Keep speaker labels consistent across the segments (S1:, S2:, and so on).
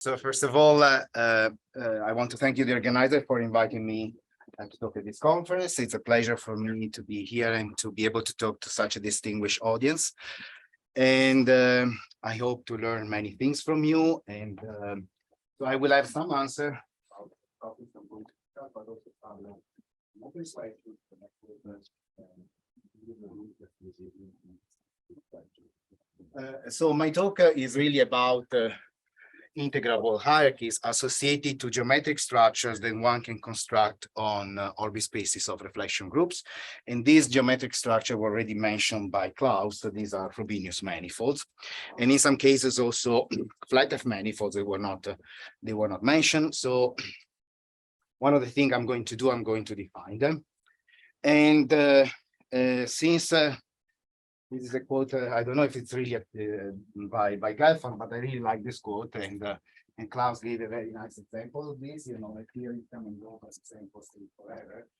S1: So first of all, I want to thank you, the organizer, for inviting me to talk at this conference. It's a pleasure for me to be here and to be able to talk to such a distinguished audience. And I hope to learn many things from you. And so I will have some answer. So my talk is really about integrable hierarchies associated to geometric structures that one can construct on orbit spaces of reflection groups. And these geometric structures were already mentioned by Klaus. So these are Frobenius manifolds, and in some cases also flat F manifolds that were not mentioned. So one of the things I'm going to do, I'm going to define them. And since this is a quote, I don't know if it's really by Gelfand, but I really like this quote, and Klaus gave a very nice example of this. You know, like here you come and go as example,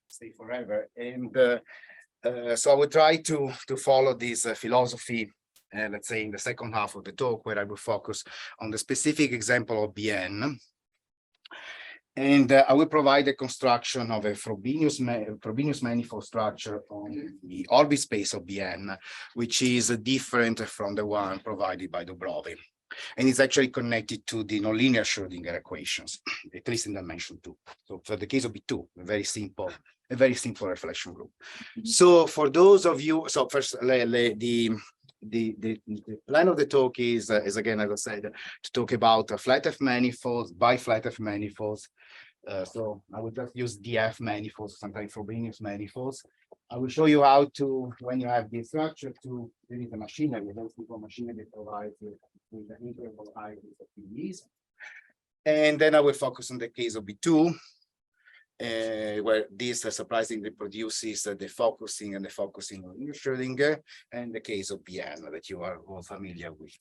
S1: stay forever. And so I will try to follow this philosophy, let's say in the second half of the talk, where I will focus on the specific example of Bn. And I will provide a construction of a Frobenius manifold structure on the orbit space of Bn, which is different from the one provided by Dubrovin. And it's actually connected to the nonlinear Schrödinger equations, at least in dimension 2. So for the case of B2, a very simple reflection group. So for those of you, so first the plan of the talk is again, as I said, to talk about flat F manifolds, bi-flat F manifolds. So I will just use DF manifolds, sometimes Frobenius manifolds. I will show you how to, when you have this structure, to there is a machinery, a very simple machinery that provides with the integrable hierarchies of PDEs. And then I will focus on the case of B2, where this surprisingly produces the focusing on Schrödinger, and the case of Bn that you are all familiar with.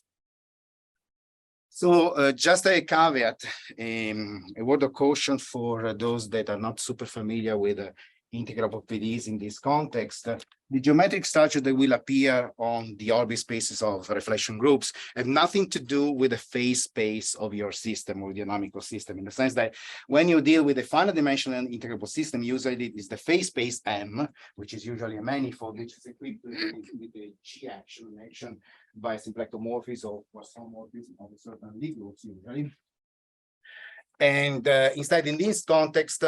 S1: So just a caveat, a word of caution for those that are not super familiar with integrable PDEs in this context. The geometric structure that will appear on the orbit spaces of reflection groups have nothing to do with the phase space of your system or dynamical system, in the sense that when you deal with a finite dimensional integrable system, usually it is the phase space M, which is usually a manifold, which is equipped with a G action by symplectomorphism or Poisson-morphism of a certain Lie groups usually. And instead, in this context,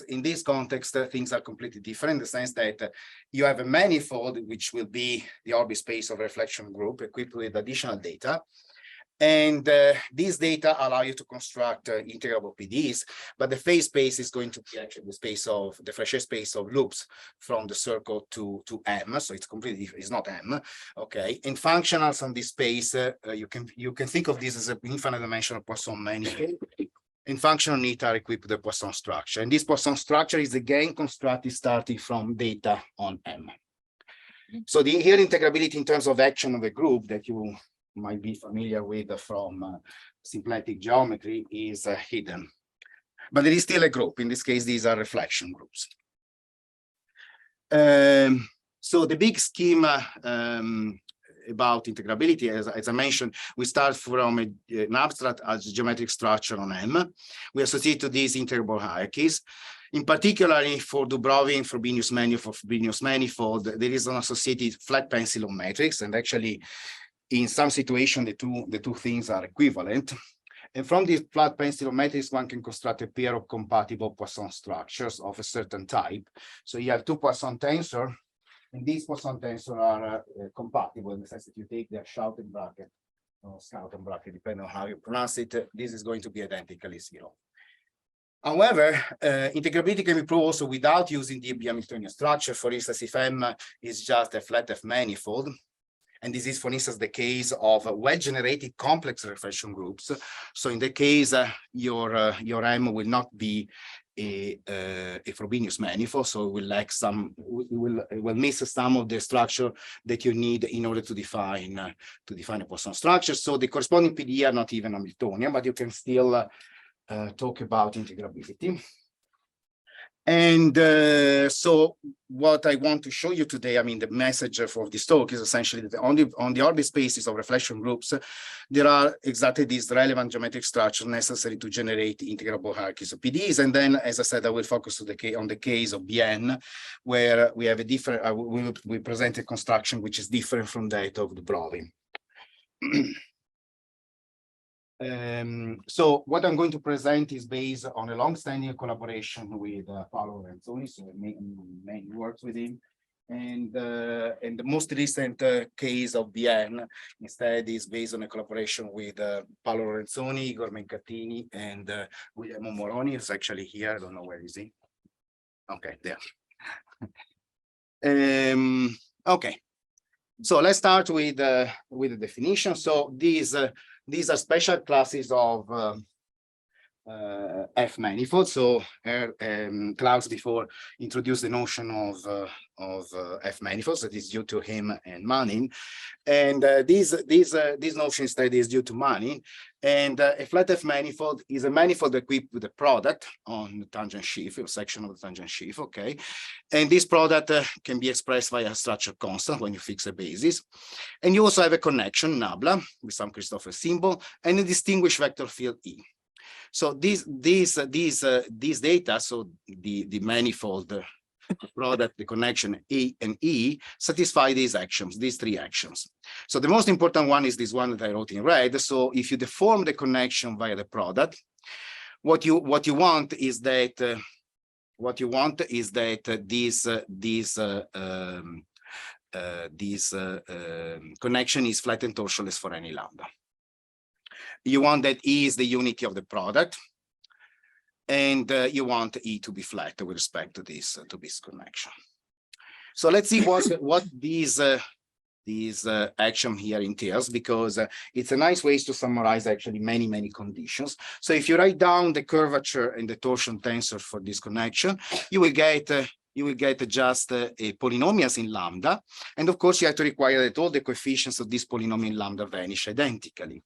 S1: in this context, things are completely different in the sense that you have a manifold, which will be the orbit space of reflection group equipped with additional data. And these data allow you to construct integrable PDEs, but the phase space is going to be actually the space of the Frechet space of loops from the circle to M. So it's completely, it's not M. Okay. And functionals on this space, you can think of this as an infinite dimensional Poisson manifold. And functional neat are equipped with the Poisson structure. And this Poisson structure is again constructed starting from data on M. So here integrability in terms of action of a group that you might be familiar with from symplectic geometry is hidden. But it is still a group. In this case, these are reflection groups. So the big schema about integrability, as I mentioned, we start from an abstract geometric structure on M. We associate to these integrable hierarchies. In particular, for Dubrovin, Frobenius manifold, there is an associated flat pencil matrix, and actually, in some situation, the two things are equivalent. And from this flat pencil matrix, one can construct a pair of compatible Poisson structures of a certain type. So you have two Poisson tensors. And these Poisson tensors are compatible in the sense that you take their Schouten bracket or Schouten bracket, depending on how you pronounce it, this is going to be identically zero. However, integrability can be proved also without using the Hamiltonian structure. For instance, if M is just a flat F manifold, and this is, for instance, the case of well-generated complex reflection groups. So in the case, your M will not be a Frobenius manifold, so it will lack some, it will miss some of the structure that you need in order to define a Poisson structure. So the corresponding PDE are not even Hamiltonian, but you can still talk about integrability. And so what I want to show you today, I mean, the message for this talk is essentially that on the orbit spaces of reflection groups, there are exactly these relevant geometric structures necessary to generate integrable hierarchies of PDs. And then, as I said, I will focus on the case of BN, where we have a different, we present a construction which is different from that of Dubrovin. So what I'm going to present is based on a long-standing collaboration with Paolo Lorenzoni, so mainly works with him. And the most recent case of BN instead is based on a collaboration with Paolo Lorenzoni, Igor Mencatini, and Guglielmo Moroni, who's actually here. I don't know where is he. Okay, there. Okay. So let's start with the definition. So these are special classes of F manifold. So Klaus before introduced the notion of F manifolds that is due to him and Manning, and this notion instead is due to Manning. And a flat F manifold is a manifold equipped with a product on the tangent sheaf, a section of the tangent sheaf, okay? And this product can be expressed via a structure constant when you fix a basis. And you also have a connection, nabla, with some Christoffel symbol, and a distinguished vector field E. So these data, so the manifold, the product, the connection A and E, satisfy these actions, these three actions. So the most important one is this one that I wrote in red. So if you deform the connection via the product, what you want is that this connection is flat and torsionless for any lambda. You want that E is the unity of the product, and you want E to be flat with respect to this connection. So let's see what these action here entails, because it's a nice way to summarize actually many conditions. So if you write down the curvature and the torsion tensor for this connection, you will get just a polynomials in lambda, and of course you have to require that all the coefficients of this polynomial in lambda vanish identically.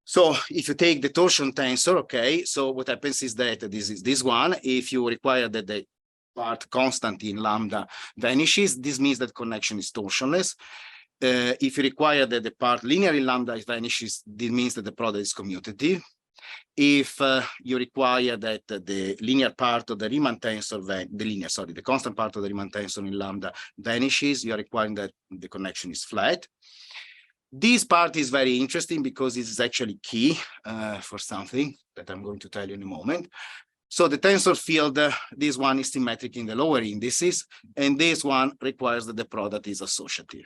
S1: So if you take the torsion tensor, okay, so what happens is that this is this one. If you require that the part constant in lambda vanishes, this means that connection is torsionless. If you require that the part linear in lambda vanishes, this means that the product is commutative. If you require that the linear part of the Riemann tensor, the constant part of the Riemann tensor in lambda vanishes, you are requiring that the connection is flat. This part is very interesting because it is actually key for something that I'm going to tell you in a moment. So the tensor field, this one is symmetric in the lower indices, and this one requires that the product is associative.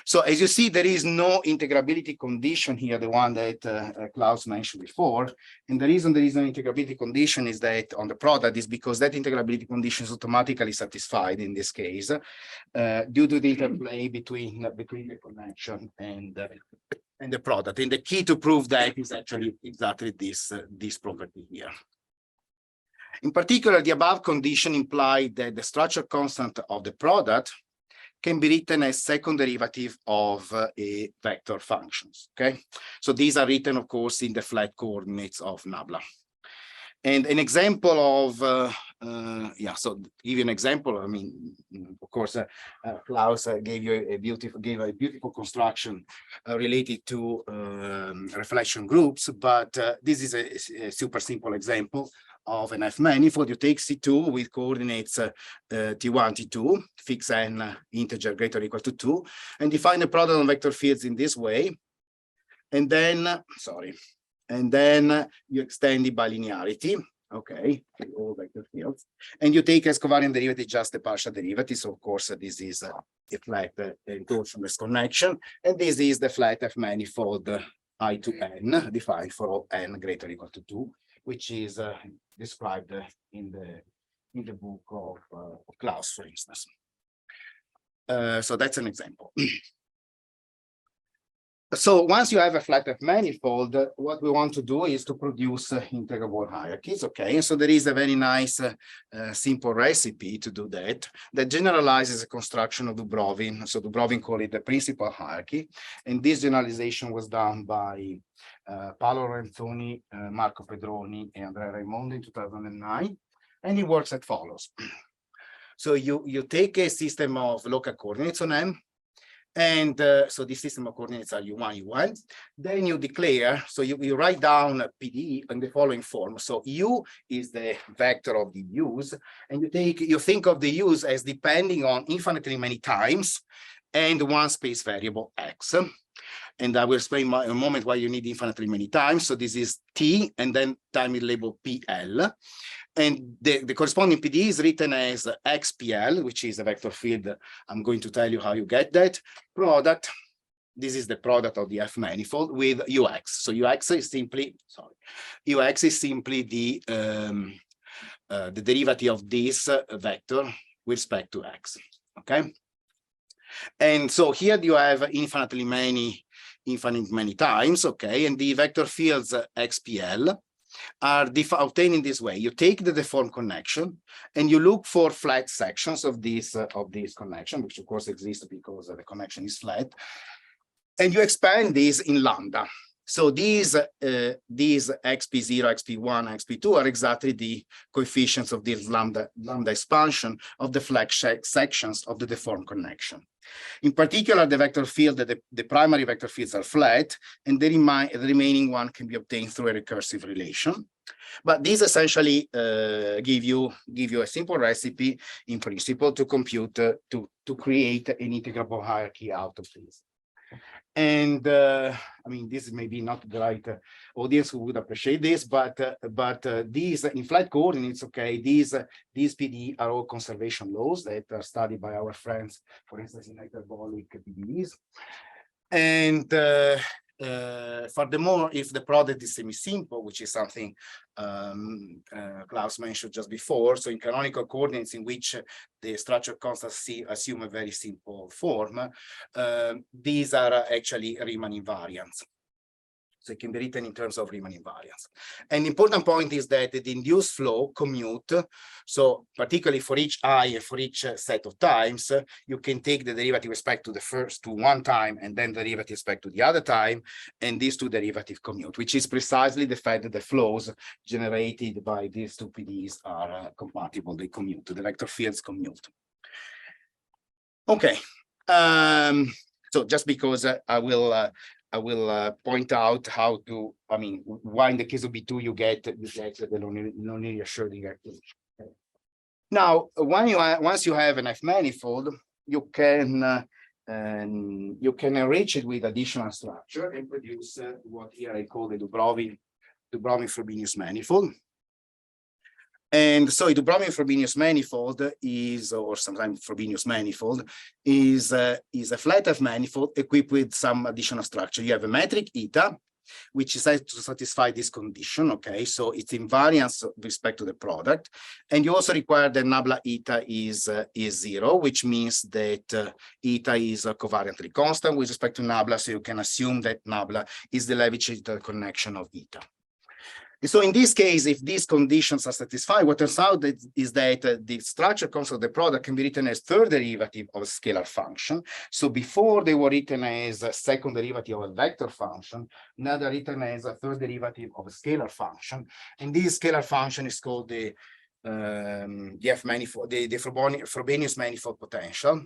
S1: So as you see, there is no integrability condition here, the one that Klaus mentioned before. And the reason there is no integrability condition is that on the product is because that integrability condition is automatically satisfied in this case due to the interplay between the connection and the product. And the key to prove that is actually exactly this property here. In particular, the above condition implied that the structure constant of the product can be written as second derivative of a vector functions, okay? So these are written, of course, in the flat coordinates of nabla. And an example of, so to give you an example, I mean, of course, Klaus gave a beautiful construction related to reflection groups, but this is a super simple example of an F manifold. You take C2 with coordinates T1, T2, fix n integer greater or equal to 2, and define the product on vector fields in this way. And then, you extend it by linearity, okay, all vector fields. And you take as covariant derivative just the partial derivative. So of course, this is a flat torsionless connection. And this is the flat F manifold I to n, defined for all n greater or equal to 2, which is described in the book of Klaus, for instance. So that's an example. So once you have a flat F manifold, what we want to do is to produce integrable hierarchies, okay? And so there is a very nice simple recipe to do that generalizes a construction of Dubrovin. So Dubrovin called it the principal hierarchy. And this generalization was done by Paolo Lorenzoni, Marco Pedroni, and Andrea Raimondo in 2009. And it works as follows. So you take a system of local coordinates on M, and so this system of coordinates are U1, U1. Then you declare, so you write down PD in the following form. So U is the vector of the U's, and you think of the U's as depending on infinitely many times and one space variable X. And I will explain in a moment why you need infinitely many times. So this is T, and then time is labeled PL. And the corresponding PD is written as XPL, which is a vector field. I'm going to tell you how you get that. Product, this is the product of the F manifold with UX. So UX is simply, the derivative of this vector with respect to X, okay? And so here you have infinite many times, okay? And the vector fields XPL are obtained in this way. You take the deformed connection and you look for flat sections of this connection, which of course exists because the connection is flat, and you expand these in lambda. So these XP0, XP1, XP2 are exactly the coefficients of this lambda expansion of the flat sections of the deformed connection. In particular, the vector field, the primary vector fields are flat, and the remaining one can be obtained through a recursive relation. But these essentially give you a simple recipe in principle to compute, to create an integrable hierarchy out of this. And I mean, this is maybe not the right audience who would appreciate this, but these in flat coordinates, okay, these PD are all conservation laws that are studied by our friends, for instance, in hyperbolic PDEs. And furthermore, if the product is semi-simple, which is something Klaus mentioned just before, so in canonical coordinates in which the structure constants assume a very simple form, these are actually Riemann invariants. So it can be written in terms of Riemann invariance. And the important point is that the induced flow commute, so particularly for each I and for each set of times, you can take the derivative with respect to the first to one time and then the derivative with respect to the other time, and these two derivatives commute, which is precisely the fact that the flows generated by these two PDs are compatible, they commute, the vector fields commute. Okay, so just because I will point out how to, I mean, why in the case of B2 you get the nonlinear Schrödinger. Now, once you have an F manifold, you can enrich it with additional structure and produce what here I call the Dubrovin-Frobenius manifold. And so a Dubrovin-Frobenius manifold is, or sometimes Frobenius manifold, is a flat F manifold equipped with some additional structure. You have a metric eta, which is to satisfy this condition, okay? So it's invariance with respect to the product. And you also require that nabla eta is 0, which means that eta is covariantly constant with respect to nabla, so you can assume that nabla is the Levy-Chittier connection of eta. So in this case, if these conditions are satisfied, what turns out is that the structure constant of the product can be written as third derivative of a scalar function. So before they were written as a second derivative of a vector function, now they're written as a third derivative of a scalar function. And this scalar function is called the F manifold, the Frobenius manifold potential.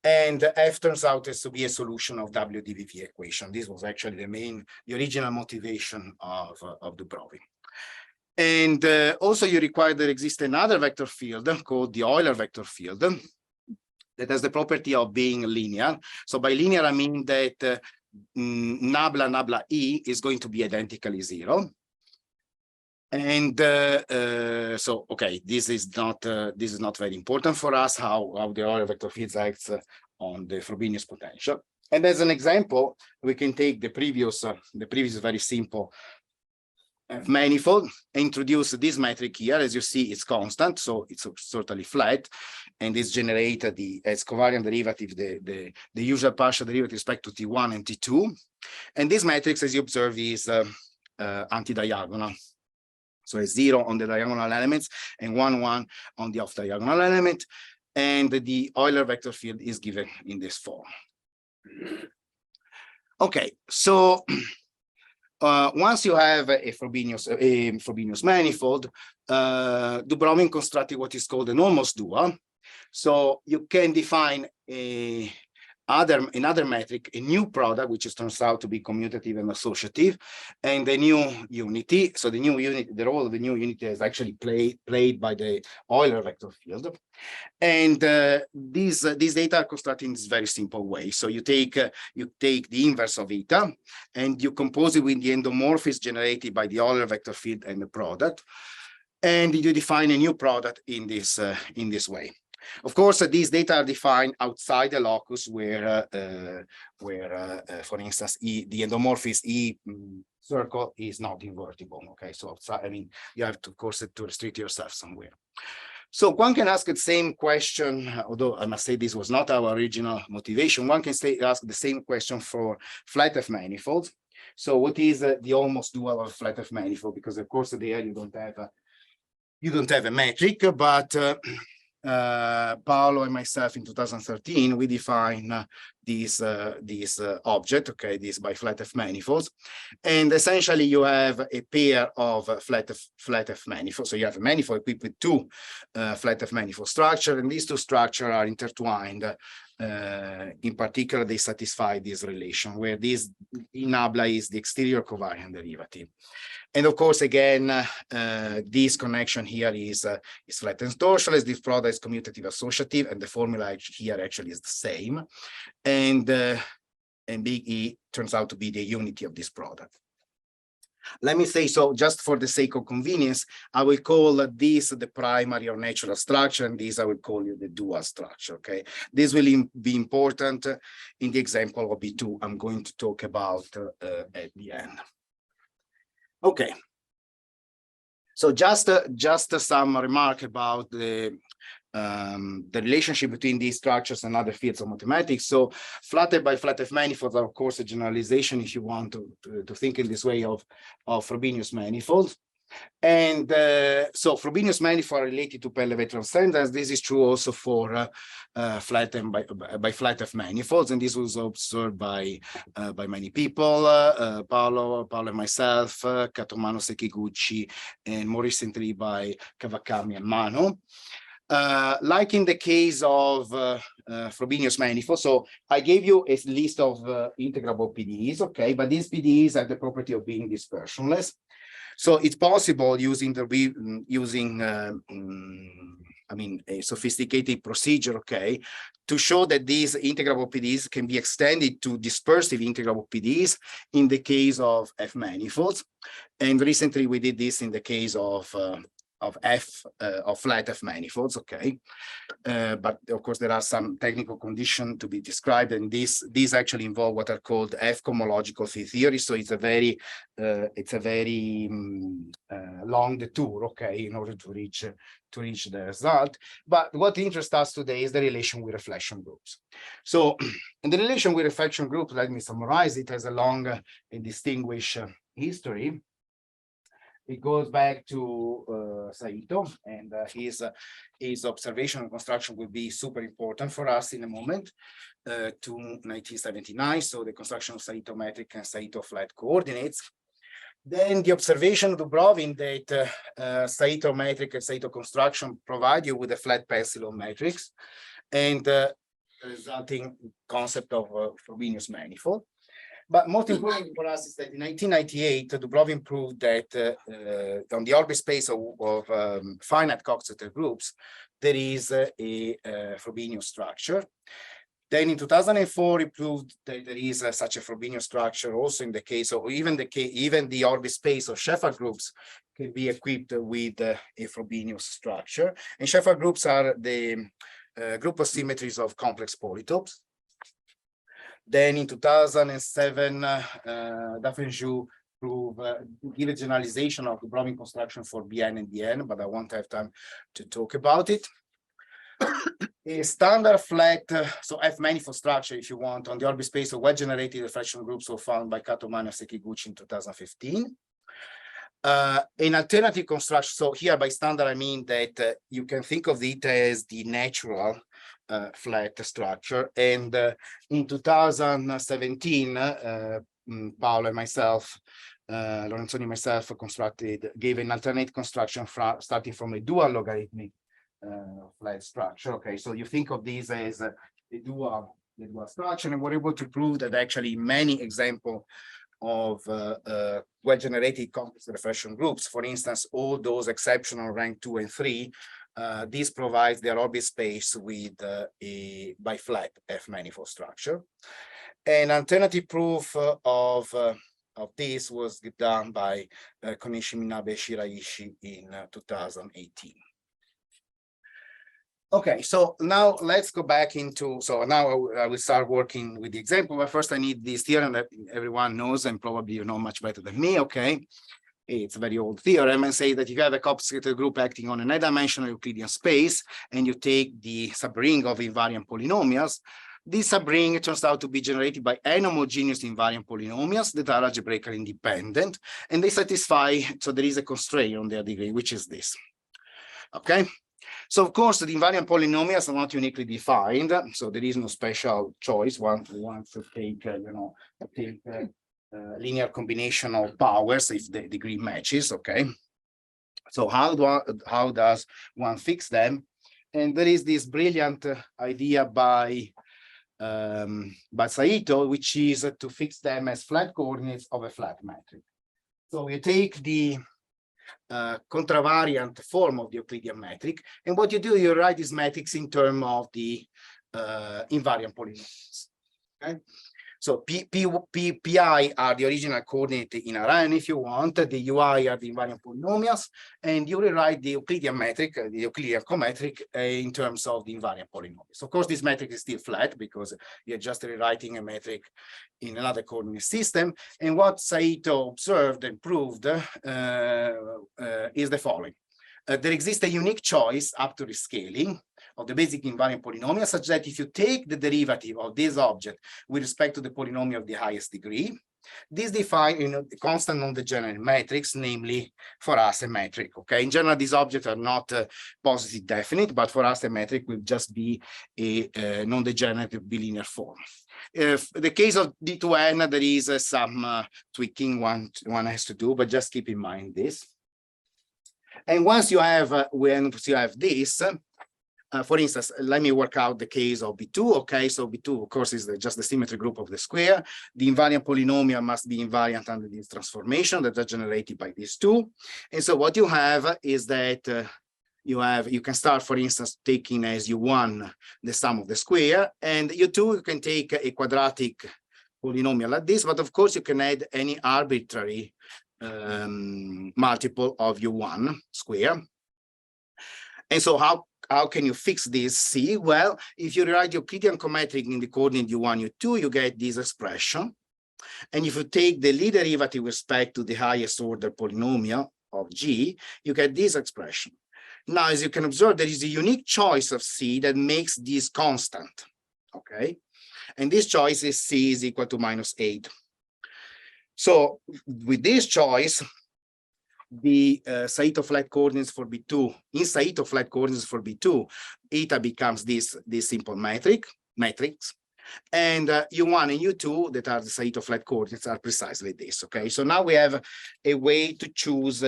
S1: And F turns out to be a solution of WDVV equation. This was actually the original motivation of Dubrovin. And also you require there exists another vector field called the Euler vector field that has the property of being linear. So by linear, I mean that nabla E is going to be identically 0. And so, okay, this is not very important for us, how the Euler vector field acts on the Frobenius potential. And as an example, we can take the previous very simple F manifold, introduce this metric here. As you see, it's constant, so it's certainly flat, and it's generated as covariant derivative, the usual partial derivative with respect to T1 and T2. And this matrix, as you observe, is anti-diagonal. So it's 0 on the diagonal elements and 1, 1 on the off-diagonal element. And the Euler vector field is given in this form. Okay, so once you have a Frobenius manifold, Dubrovin constructed what is called an almost dual. So you can define another metric, a new product, which turns out to be commutative and associative, and the new unity. So the new unit, the role of the new unity is actually played by the Euler vector field. And these data are constructed in this very simple way. So you take the inverse of eta, and you compose it with the endomorphism generated by the Euler vector field and the product, and you define a new product in this way. Of course, these data are defined outside the locus where for instance, the endomorphism E circle is not invertible. Okay, so outside, I mean, you have to, of course, to restrict yourself somewhere. So one can ask the same question, although I must say this was not our original motivation. One can ask the same question for flat F manifolds. So what is the almost dual of flat F manifold? Because of course there you don't have a metric, but Paolo and myself in 2013, we define this object, okay, this by flat F manifolds. And essentially you have a pair of flat F manifolds. So you have a manifold equipped with two flat F manifold structure, and these two structures are intertwined. In particular, they satisfy this relation where this in Abla is the exterior covariant derivative. And of course, again, this connection here is flat and torsionless. This product is commutative associative, and the formula here actually is the same. And big E turns out to be the unity of this product. Let me say, so just for the sake of convenience, I will call this the primary or natural structure, and this I will call you the dual structure, okay? This will be important in the example of B2 I'm going to talk about at the end. Okay. So just some remark about the relationship between these structures and other fields of mathematics. So flat F by flat F manifolds are, of course, a generalization if you want to think in this way of Frobenius manifolds. And so Frobenius manifolds are related to Pelle transcendence. This is true also for flat M by flat F manifolds, and this was observed by many people, Paolo and myself, Katomano Sekiguchi, and more recently by Kawakami and Mano. Like in the case of Frobenius manifold, so I gave you a list of integrable PDEs, okay, but these PDEs have the property of being dispersionless. So it's possible using a sophisticated procedure, okay, to show that these integrable PDEs can be extended to dispersive integrable PDEs in the case of F manifolds. And recently we did this in the case of flat F manifolds, okay, but of course there are some technical conditions to be described, and these actually involve what are called F cohomological field theory. So it's a very long detour, okay, in order to reach the result. But what interests us today is the relation with reflection groups. So in the relation with reflection groups, let me summarize it, as a long and distinguished history. It goes back to Saito, and his observation and construction will be super important for us in a moment, to 1979. So the construction of Saito metric and Saito flat coordinates. Then the observation of Dubrovin that Saito metric and Saito construction provide you with a flat Pessilon matrix, and the resulting concept of Frobenius manifold. But most important for us is that in 1998, Dubrovin proved that on the orbit space of finite Coxeter groups, there is a Frobenius structure. Then in 2004, he proved that there is such a Frobenius structure also in the case of even the orbit space of Sheffer groups can be equipped with a Frobenius structure. And Sheffer groups are the group of symmetries of complex polytopes. Then in 2007, Dafenjou give a generalization of the Dubrovin construction for Bn and Dn, but I won't have time to talk about it. A standard flat, so F manifold structure, if you want, on the orbit space of well-generated reflection groups were found by Katomano Sekiguchi in 2015. An alternative construction, so here by standard, I mean that you can think of it as the natural flat structure. And in 2017, Paolo and myself Lorenzoni myself gave an alternate construction starting from a dual logarithmic flat structure. Okay, so you think of this as the dual structure, and we're able to prove that actually many examples of well-generated complex reflection groups, for instance, all those exceptional rank 2 and 3, this provides their orbit space with a bi-flat F-manifold structure. An alternative proof of this was done by Konishi, Minabe, Shiraishi in 2018. Okay, so now let's go back into, so now I will start working with the example, but first I need this theorem that everyone knows and probably you know much better than me, okay? It's a very old theorem and say that if you have a complicated group acting on an n-dimensional Euclidean space and you take the subring of invariant polynomials, this subring turns out to be generated by n homogeneous invariant polynomials that are algebraically independent, and they satisfy, so there is a constraint on their degree, which is this, okay? So of course, the invariant polynomials are not uniquely defined, so there is no special choice. One should take, linear combination of powers if the degree matches. Okay, so how does one fix them? And there is this brilliant idea by Saito, which is to fix them as flat coordinates of a flat metric. So you take the contravariant form of the Euclidean metric, and what you do, you write this matrix in terms of the invariant polynomials. Okay, so Pi are the original coordinate in Rn, if you want. The Ui are the invariant polynomials, and you rewrite the Euclidean metric, the Euclidean cometric, in terms of the invariant polynomials. Of course, this metric is still flat because you're just rewriting a metric in another coordinate system. And what Saito observed and proved is the following. There exists a unique choice up to rescaling of the basic invariant polynomial, such that if you take the derivative of this object with respect to the polynomial of the highest degree, this defines the constant non-degenerate matrix, namely for us a metric. Okay, in general, these objects are not positive definite, but for us a metric will just be a non-degenerate bilinear form. If the case of D2n, there is some tweaking one has to do, but just keep in mind this. And once you have this, for instance, let me work out the case of B2. Okay, so B2, of course, is just the symmetry group of the square. The invariant polynomial must be invariant under this transformation that are generated by these two. And so what you have is that you can start, for instance, taking as U1 the sum of the square, and U2 you can take a quadratic polynomial like this, but of course you can add any arbitrary multiple of U1 square. And so how can you fix this C? Well, if you write Euclidean cometric in the coordinate U1, U2, you get this expression. And if you take the lead derivative with respect to the highest order polynomial of G, you get this expression. Now, as you can observe, there is a unique choice of C that makes this constant, okay? And this choice is C is equal to -8. So with this choice, the Saito flat coordinates for B2, in Saito flat coordinates for B2, eta becomes this simple matrix, and U1 and U2 that are the Saito flat coordinates are precisely this. Okay, so now we have a way to choose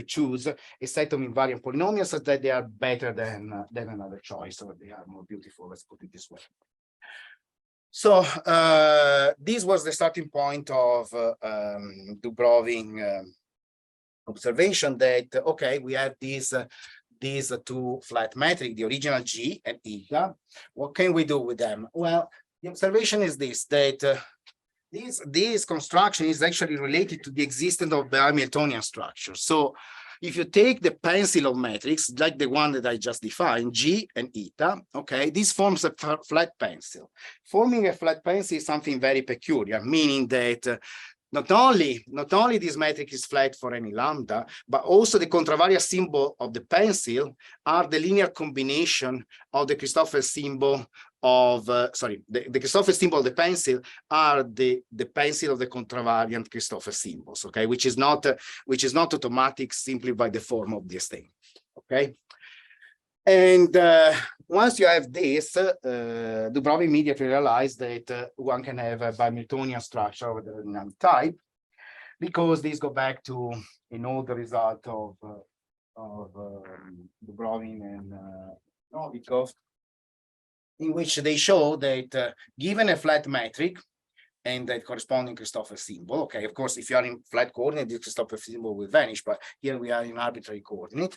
S1: choose a set of invariant polynomials so that they are better than another choice, or they are more beautiful. Let's put it this way. So this was the starting point of Dubrovin observation that, okay, we have these two flat metrics, the original G and eta. What can we do with them? Well, the observation is this, that this construction is actually related to the existence of the Hamiltonian structure. So if you take the pencil of metrics, like the one that I just defined, G and eta, okay, this forms a flat pencil. Forming a flat pencil is something very peculiar, meaning that not only this metric is flat for any lambda, but also the contravariant symbol of the pencil are the linear combination of the Christoffel symbol of, the Christoffel symbol of the pencil are the pencil of the contravariant Christoffel symbols, okay, which is not automatic simply by the form of this thing, okay. And once you have this, Dubrovin immediately realized that one can have a Hamiltonian structure of the type. because these go back to an older result of Dubrovin and Novikov, in which they show that given a flat metric and that corresponding Christoffel symbol, okay, of course, if you are in flat coordinate, the Christoffel symbol will vanish, but here we are in arbitrary coordinate.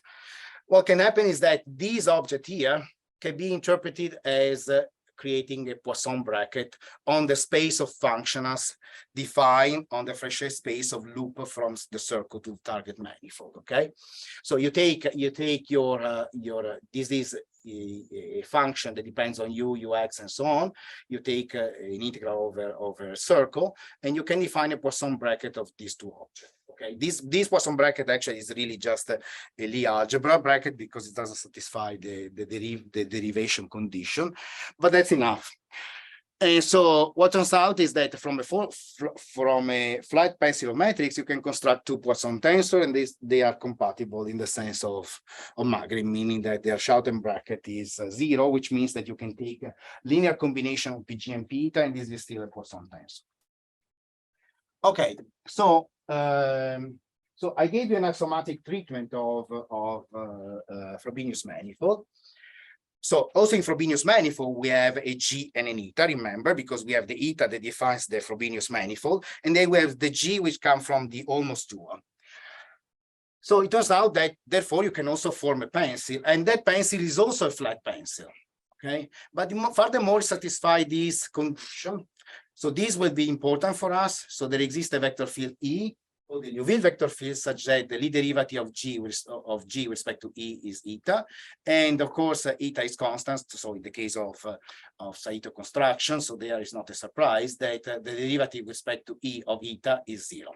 S1: What can happen is that this object here can be interpreted as creating a Poisson bracket on the space of functionals defined on the Frechet space of loop from the circle to target manifold. Okay, so you take your this is a function that depends on u, ux, and so on. You take an integral over a circle, and you can define a Poisson bracket of these two objects. Okay, this Poisson bracket actually is really just a Lie algebra bracket because it doesn't satisfy the derivation condition, but that's enough. And so what turns out is that from a flat pencil of matrix, you can construct two Poisson tensor, and they are compatible in the sense of Magritte, meaning that their Schouten bracket is 0, which means that you can take a linear combination of PG and Peta, and this is still a Poisson tensor. Okay, so I gave you an axiomatic treatment of Frobenius manifold. So also in Frobenius manifold, we have a G and an eta, remember, because we have the eta that defines the Frobenius manifold, and then we have the G which come from the almost dual. So it turns out that therefore you can also form a pencil, and that pencil is also a flat pencil. Okay, but furthermore, satisfy this condition. So this will be important for us. So there exists a vector field E, or the Liouville vector field, such that the Lie derivative of G with respect to E is eta, and of course eta is constant. So in the case of Saito construction, so there is not a surprise that the derivative with respect to E of eta is 0.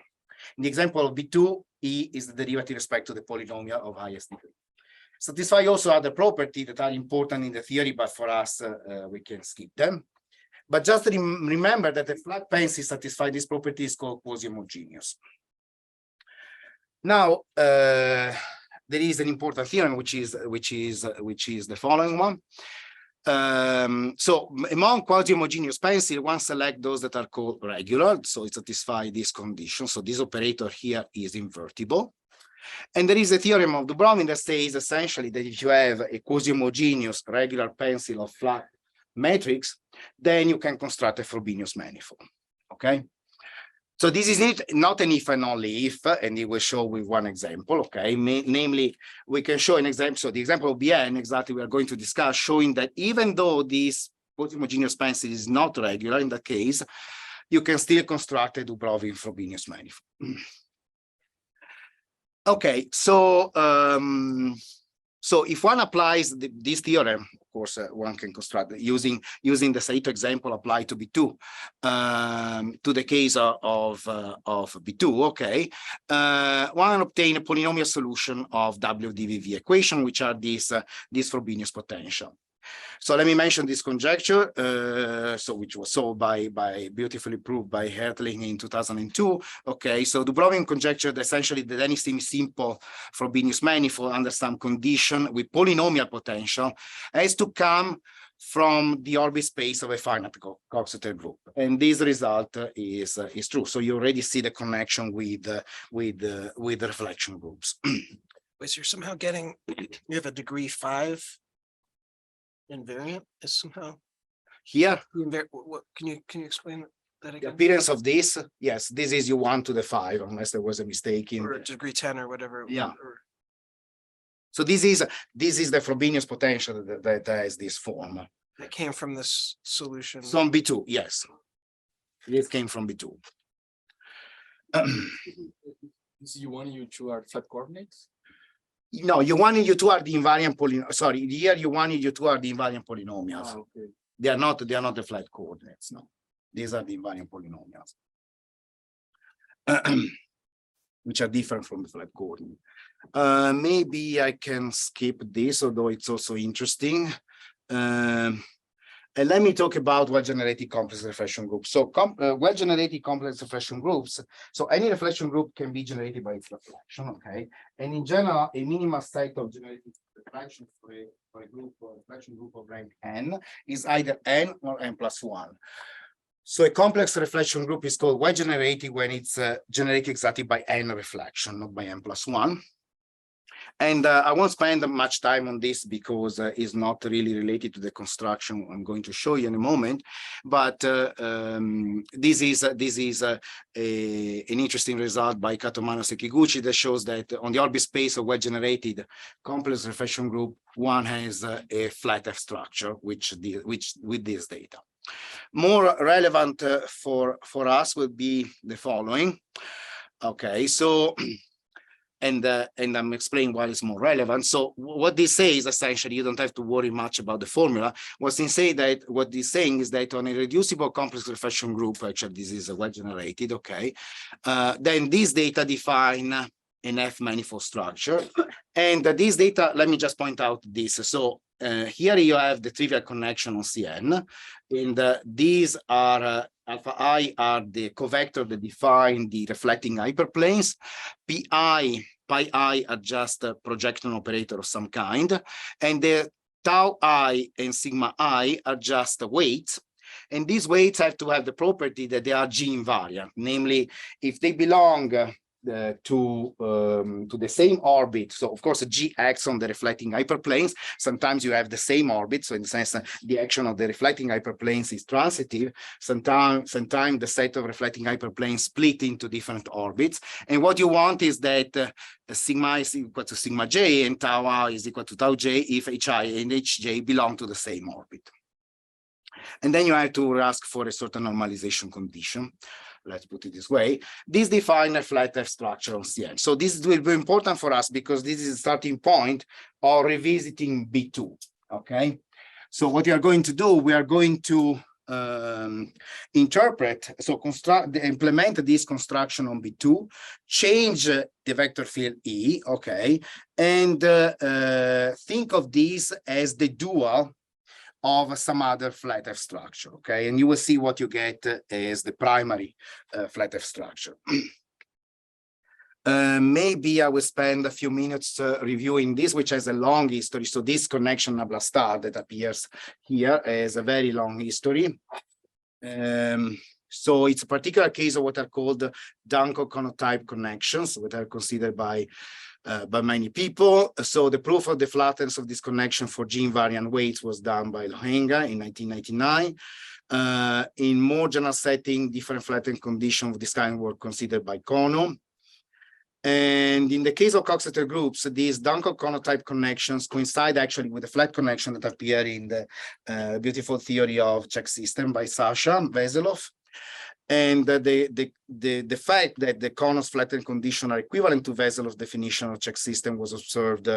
S1: In the example of B2, E is the derivative with respect to the polynomial of highest degree. Satisfy also other properties that are important in the theory, but for us we can skip them. But just remember that the flat pencil satisfy this property is called quasi-homogeneous. Now, there is an important theorem which is the following one. So among quasi-homogeneous pencils, one select those that are called regular, so it satisfies this condition. So this operator here is invertible. And there is a theorem of Dubrovin that says essentially that if you have a quasi-homogeneous regular pencil of flat matrix, then you can construct a Frobenius manifold. Okay. So this is not an if and only if, and it will show with one example, okay? Namely, we can show an example. So the example of Bien, exactly, we are going to discuss, showing that even though this homogeneous pencil is not regular in that case, you can still construct a Dubrovin Frobenius manifold. Okay, so if one applies this theorem, of course, one can construct using the Saito example applied to B2 to the case of B2. Okay, one obtain a polynomial solution of WDVV equation, which are this Frobenius potential. So let me mention this conjecture, which was solved beautifully proved by Hertling in 2002. Okay, so Dubrovin conjectured essentially that any semi-simple Frobenius manifold under some condition with polynomial potential has to come from the orbit space of a finite Coxeter group, and this result is true. So you already see the connection with the reflection groups.
S2: Was you're somehow getting you have a degree 5 invariant is somehow
S1: here.
S2: What can you explain that again?
S1: The appearance of this, yes, this is U1 to the 5, unless there was a mistake in
S2: or degree 10 or whatever.
S1: Yeah. So this is the Frobenius potential that has this form.
S2: That came from this solution.
S1: From B2, yes. This came from B2.
S3: Is U1 and U2 are flat coordinates?
S1: No, U1 and U2 are the invariant polynomials. Sorry, here U1 and U2 are the invariant polynomials.
S3: Oh, okay.
S1: They are not the flat coordinates. No, these are the invariant polynomials, which are different from the flat coordinate. Maybe I can skip this, although it's also interesting. And let me talk about well-generated complex reflection groups. So well-generated complex reflection groups. So any reflection group can be generated by its reflection, okay? And in general, a minimal set of generated reflections for a group or reflection group of rank n is either n or n plus 1. So a complex reflection group is called well generated when it's generated exactly by n reflection, not by n plus one. And I won't spend much time on this because it's not really related to the construction I'm going to show you in a moment. But this is an interesting result by Katomano Sekiguchi that shows that on the orbit space of well-generated complex reflection group, one has a flat F structure, which with this data. More relevant for us would be the following. Okay, so. And I'm explaining why it's more relevant. So what this says, essentially, you don't have to worry much about the formula. What this saying is that on a reducible complex reflection group, actually this is well generated, okay, then these data define an F manifold structure. And this data, let me just point out this. So here you have the trivial connection on Cn, and these are alpha I are the covector that define the reflecting hyperplanes. Pi I are just a projection operator of some kind, and the tau I and sigma I are just weights. And these weights have to have the property that they are G invariant, namely, if they belong to the same orbit. So of course, G acts on the reflecting hyperplanes. Sometimes you have the same orbit. So in the sense the action of the reflecting hyperplanes is transitive. Sometimes the set of reflecting hyperplanes split into different orbits. And what you want is that sigma is equal to sigma j and tau I is equal to tau j if hi and hj belong to the same orbit. And then you have to ask for a certain normalization condition. Let's put it this way. This defines a flat F structure on Cn. So this will be important for us because this is the starting point of revisiting B2. Okay. So what we are going to do, we are going to implement this construction on B2, change the vector field E, okay, and think of this as the dual of some other flat F structure, okay? And you will see what you get as the primary flat F structure. Maybe I will spend a few minutes reviewing this, which has a long history. So this connection nabla star that appears here has a very long history. So it's a particular case of what are called Danko-Konotype connections, what are considered by many people. So the proof of the flatness of this connection for G invariant weights was done by Lohenga in 1999. In more general setting, different flattening conditions of this kind were considered by Kono. And in the case of Coxeter groups, these Danko-Konotype connections coincide actually with the flat connection that appear in the beautiful theory of check system by Sasha Veselov. And the fact that the Kono's flattened condition are equivalent to Veselov's definition of check system was observed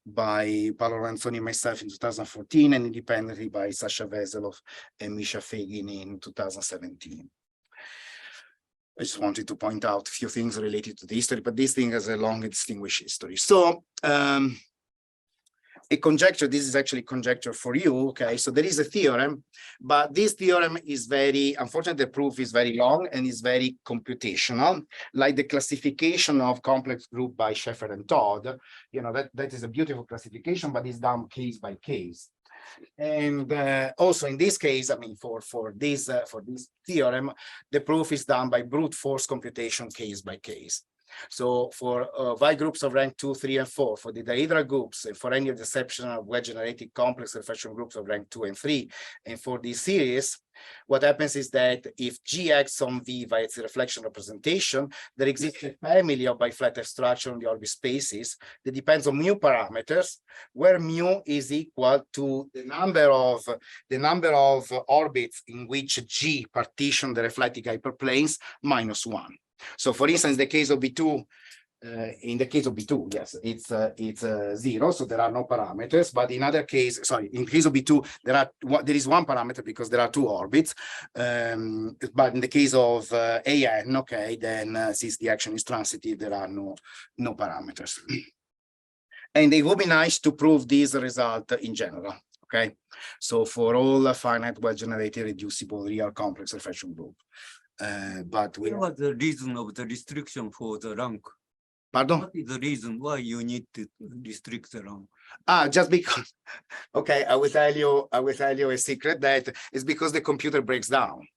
S1: by Paolo Ranzoni and myself in 2014 and independently by Sasha Veselov and Misha Fagin in 2017. I just wanted to point out a few things related to the history, but this thing has a long and distinguished history. So a conjecture, this is actually conjecture for you, okay? So there is a theorem, but this theorem is very, unfortunately, the proof is very long and is very computational, like the classification of complex group by Sheffer and Todd. You know, that is a beautiful classification, but it's done case by case. And also in this case, I mean, for this theorem, the proof is done by brute force computation case by case. So for Y groups of rank 2, 3, and 4, for the dihedral groups, and for any of the exceptional well-generated complex reflection groups of rank 2 and 3, and for this series, what happens is that if G acts on V via its reflection representation, there exists a family of biflat F structure on the orbit spaces that depends on mu parameters, where mu is equal to the number of orbits in which G partition the reflecting hyperplanes minus 1. So for instance, the case of B2, in the case of B2, yes, it's 0, so there are no parameters. But in other case, sorry, in case of B2, there is one parameter because there are two orbits. But in the case of AN, okay, then since the action is transitive, there are no parameters. And it would be nice to prove this result in general. Okay, so for all finite, well-generated, reducible, real complex reflection group. But we
S4: what was the reason of the restriction for the rank?
S1: Pardon?
S4: What is the reason why you need to restrict the rank?
S1: Just because. Okay, I will tell you a secret that it's because the computer breaks down.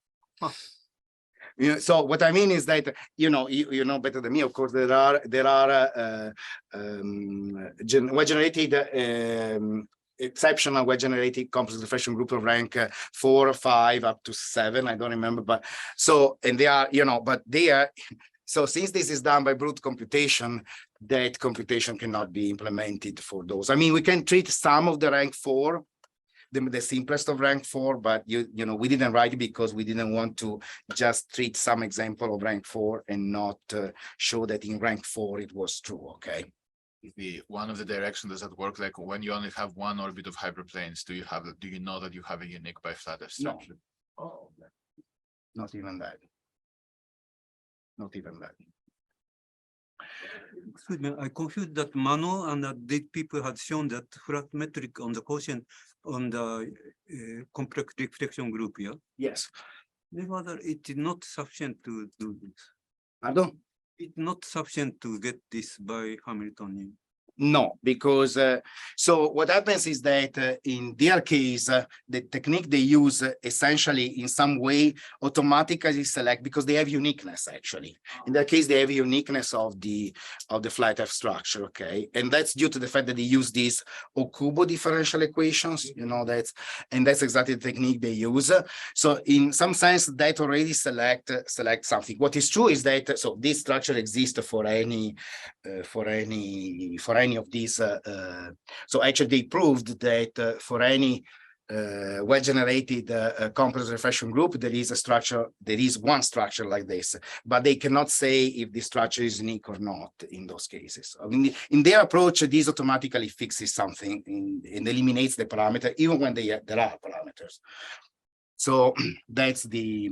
S1: You know, so what I mean is that, you know, you know better than me, of course, there are well-generated exceptional well-generated composite reflection group of rank 4 or 5 up to 7, I don't remember, but so, and they are, you know, but they are, so since this is done by brute computation, that computation cannot be implemented for those. I mean, we can treat some of the rank 4, the simplest of rank 4, but you know, we didn't write it because we didn't want to just treat some example of rank 4 and not show that in rank 4 it was true. Okay.
S5: One of the directions does that work, like when you only have one orbit of hyperplanes, do you know that you have a unique bi-flat structure?
S1: No. Oh, not even that. Not even that.
S4: Excuse me, I confused that Mano and did people had shown that flat metric on the quotient on the complex reflection group, yeah?
S1: Yes.
S4: Whether it is not sufficient to do this.
S1: Pardon?
S4: It's not sufficient to get this by Hamiltonian.
S1: No, because so what happens is that in their case, the technique they use essentially in some way automatically select, because they have uniqueness actually. In that case, they have uniqueness of the flat F structure, okay? And that's due to the fact that they use these Okubo differential equations, you know, that's exactly the technique they use. So in some sense, that already select something. What is true is that, so this structure exists for any of these, so actually they proved that for any well-generated complex reflection group, there is one structure like this, but they cannot say if the structure is unique or not in those cases. I mean, in their approach, this automatically fixes something and eliminates the parameter, even when there are parameters. So that's I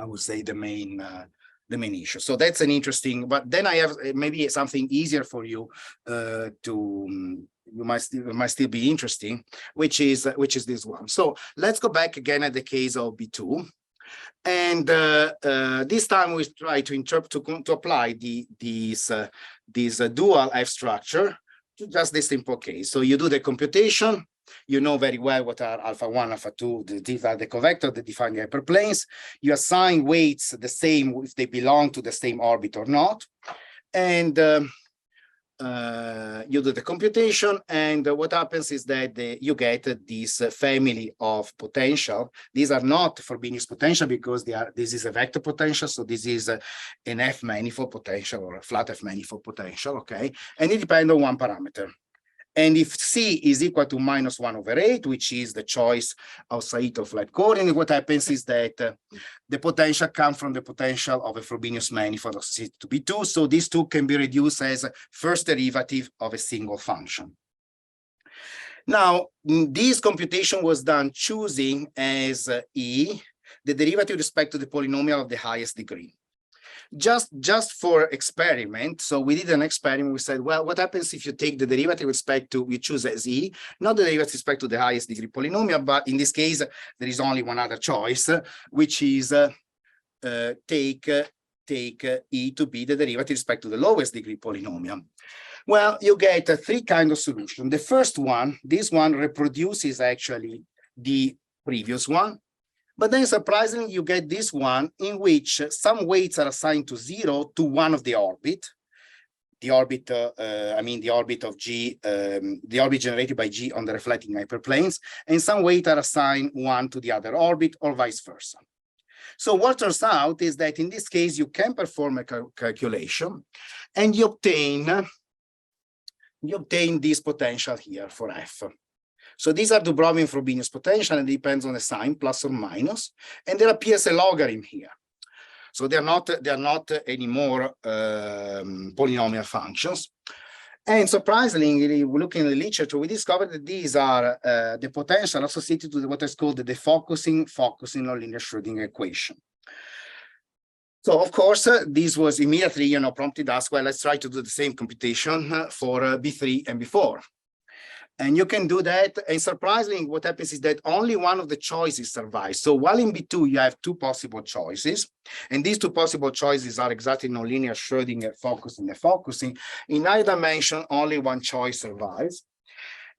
S1: would say the main issue. So that's an interesting, but then I have maybe something easier for you you might still be interesting, which is this one. So let's go back again at the case of B2. And this time we try to apply this dual F structure to just this simple case. So you do the computation. You know very well what are alpha 1, alpha 2, these are the covectors that define the hyperplanes. You assign weights the same if they belong to the same orbit or not. And you do the computation, and what happens is that you get this family of potential. These are not Frobenius potential because this is a vector potential, so this is an F manifold potential or a flat F manifold potential, okay? And it depends on one parameter. And if C is equal to -1/8, which is the choice of Saito flat coordinate, what happens is that the potential comes from the potential of a Frobenius manifold associated to B2. So these two can be reduced as first derivative of a single function. Now, this computation was done choosing as E, the derivative with respect to the polynomial of the highest degree. Just for experiment, so we did an experiment. We said, well, what happens if you take the derivative with respect to, you choose as E, not the derivative with respect to the highest degree polynomial, but in this case, there is only one other choice, which is take E to be the derivative with respect to the lowest degree polynomial. Well, you get three kinds of solution. The first one, this one reproduces actually the previous one. But then surprisingly, you get this one in which some weights are assigned to 0 to one of the orbit. The orbit, the orbit of G, the orbit generated by G on the reflecting hyperplanes, and some weights are assigned 1 to the other orbit or vice versa. So what turns out is that in this case, you can perform a calculation and you obtain this potential here for F. So these are Dubrovin Frobenius potential, and it depends on the sign, plus or minus, and there appears a logarithm here. So they're not anymore polynomial functions. And surprisingly, looking at the literature, we discovered that these are the potential associated with what is called the defocusing nonlinear Schrödinger equation. So of course, this was immediately, prompted us, well, let's try to do the same computation for B3 and B4. And you can do that. And surprisingly, what happens is that only one of the choices survives. So while in B2, you have two possible choices. And these two possible choices are exactly nonlinear Schrödinger focusing and focusing. In either dimension, only one choice survives.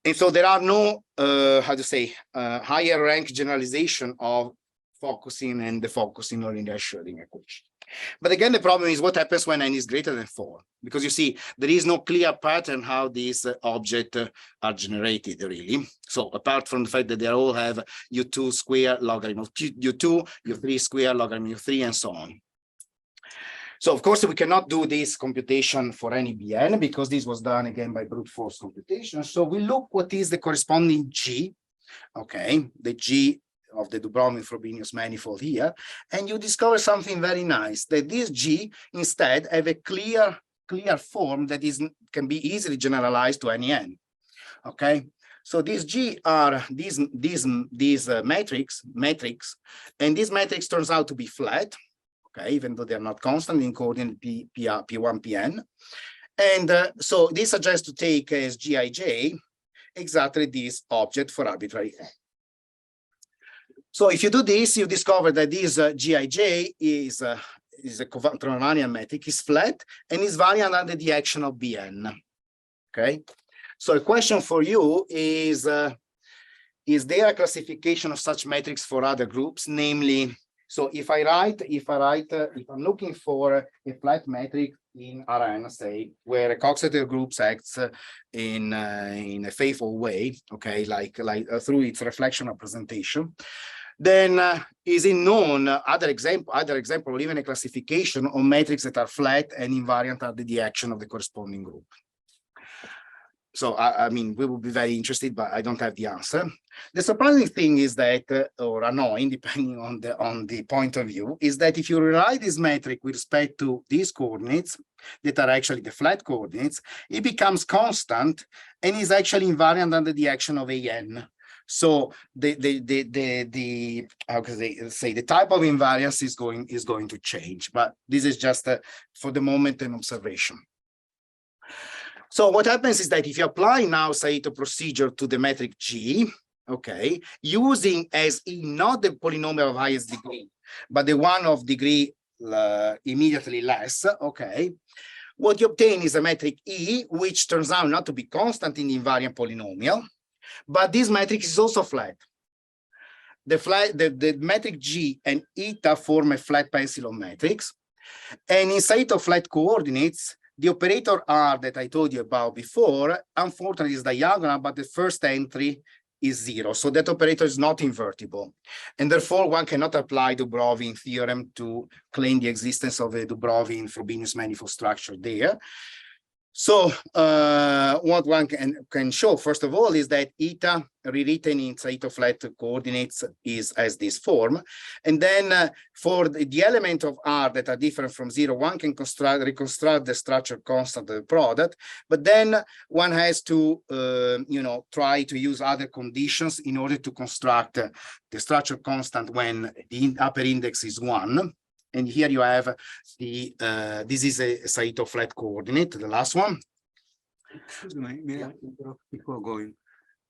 S1: And so there are no, higher rank generalization of focusing and defocusing or linear Schrödinger equation. But again, the problem is what happens when n is greater than 4, because you see there is no clear pattern how these objects are generated really. So apart from the fact that they all have u2 square logarithm of u2, u3 square logarithm of u3, and so on. So of course we cannot do this computation for any Bn because this was done again by brute force computation. So we look what is the corresponding G, okay, the G of the Dubrovin-Frobenius manifold here, and you discover something very nice, that this G instead have a clear form that can be easily generalized to any n. Okay, so these G are these matrix, and this matrix turns out to be flat. Okay, even though they're not constant in coordinate P1, Pn, and so this suggests to take as Gij exactly this object for arbitrary n. So if you do this, you discover that this Gij is a Covariant metric, is flat, and is variant under the action of Bn. Okay, so a question for you is there a classification of such metrics for other groups? Namely, so if I'm looking for a flat metric in Rn, say, where a Coxeter group acts in a faithful way, okay, like through its reflection representation, then is it known other example, or even a classification of metrics that are flat and invariant under the action of the corresponding group? So I mean, we will be very interested, but I don't have the answer. The surprising thing is that, or annoying, depending on the point of view, is that if you rewrite this metric with respect to these coordinates that are actually the flat coordinates, it becomes constant and is actually invariant under the action of an. So the how can I say the type of invariance is going to change, but this is just for the moment an observation. So what happens is that if you apply now Saito procedure to the metric G, okay, using as E not the polynomial of highest degree, but the one of degree immediately less, okay, what you obtain is a metric E, which turns out not to be constant in the invariant polynomial, but this metric is also flat. The metric G and eta form a flat pencil of metrics, and in Saito flat coordinates, the operator R that I told you about before, unfortunately is diagonal, but the first entry is 0. So that operator is not invertible. And therefore, one cannot apply Dubrovin theorem to claim the existence of a Dubrovin-Frobenius manifold structure there. So what one can show, first of all, is that eta rewritten in Saito flat coordinates as this form. And then for the element of R that are different from 0, one can reconstruct the structure constant of the product. But then one has to, try to use other conditions in order to construct the structure constant when the upper index is 1. And here you have the, this is a Saito flat coordinate, the last one.
S4: Excuse me, may I interrupt before going?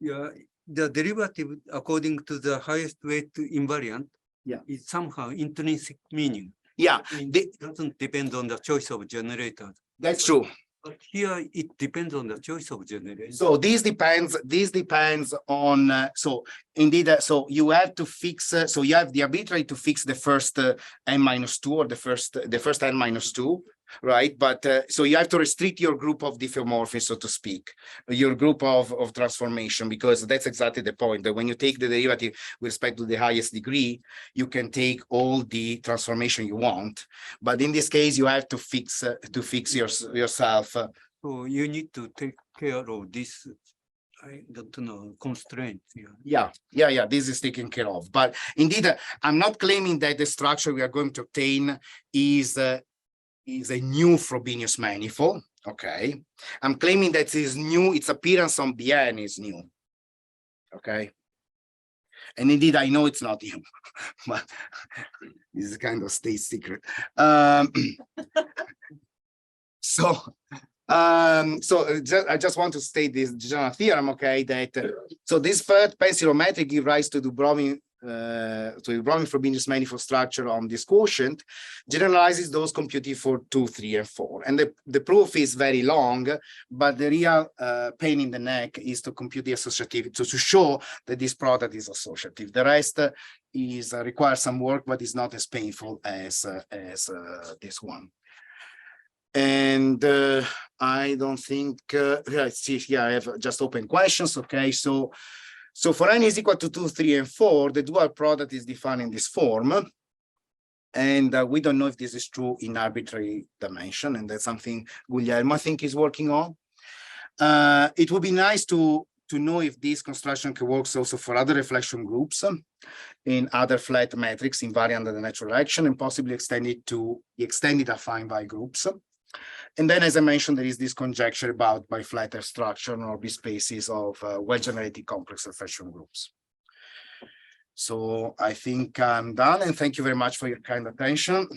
S4: Yeah, the derivative according to the highest weight invariant,
S1: yeah,
S4: is somehow intrinsic meaning.
S1: Yeah,
S4: It doesn't depend on the choice of generator.
S1: that's true.
S4: But here it depends on the choice of generator.
S1: So this depends on, so indeed, so you have to fix, so you have the arbitrary to fix the first n-2 or the first n-2, right? But so you have to restrict your group of diffeomorphisms, so to speak, your group of transformation, because that's exactly the point, that when you take the derivative with respect to the highest degree, you can take all the transformation you want. But in this case, you have to fix yourself.
S4: So you need to take care of this, I don't know, constraint.
S1: Yeah, this is taken care of. But indeed, I'm not claiming that the structure we are going to obtain is a new Frobenius manifold. Okay, I'm claiming that is new. Its appearance on Bn is new. Okay, and indeed, I know it's not new, but this is kind of state secret. I just want to state this general theorem, okay, that so this third pencil metric gives rise to Dubrovin so the Brownian Frobenius manifold structure on this quotient generalizes those computed for 2, 3, and 4. And the proof is very long, but the real pain in the neck is to compute the associativity, to show that this product is associative. The rest is requires some work, but is not as painful as this one. And I don't think, let's see here, I have just open questions. Okay, so for n is equal to 2, 3, and 4, the dual product is defined in this form. And we don't know if this is true in arbitrary dimension, and that's something Guglielmo, I think, is working on. It would be nice to know if this construction can work also for other reflection groups in other flat metrics invariant under the natural action, and possibly extend it to the extended affine by groups. And then, as I mentioned, there is this conjecture about bi-flatter structure or B-spaces of well-generated complex reflection groups. So I think I'm done, and thank you very much for your kind attention.